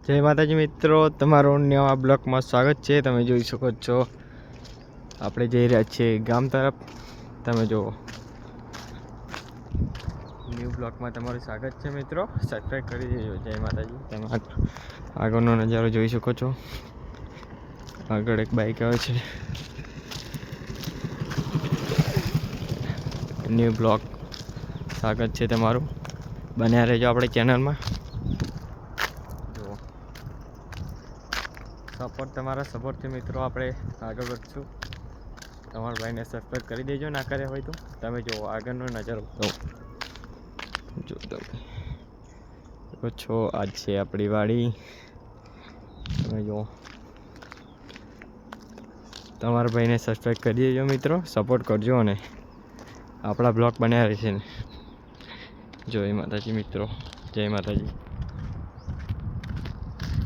જય માતાજી મિત્રો, તમારું નવા બ્લોગમાં સ્વાગત છે। તમે જોઈ શકો છો આપણે જઈ રહ્યા છીએ ગામ તરફ। તમે જુઓ ન્યૂ બ્લોગમાં તમારું સ્વાગત છે મિત્રો। સબસ્ક્રાઈબ કરી દેજો। જય માતાજી। તમે આગળનો નજારો જોઈ શકો છો। આગળ એક બાઇક આવે છે। ન્યૂ બ્લોગ સ્વાગત છે તમારું। બન્યા રહેજો આપણે ચેનલમાં। સપોર્ટ તમારા સપોર્ટથી મિત્રો આપણે આગળ વધશું। તમારા ભાઈને સબસ્ક્રાઈબ કરી દેજો ના કર્યા હોય તો। તમે જુઓ આગળનો નજારો જો તમે છો આજ છે આપણી વાડી। તમે જુઓ તમારા ભાઈને સબસ્ક્રાઈબ કરી દેજો મિત્રો। સપોર્ટ કરજો અને આપણા બ્લોગ બન્યા રહેશે ને। જય માતાજી મિત્રો, જય માતાજી।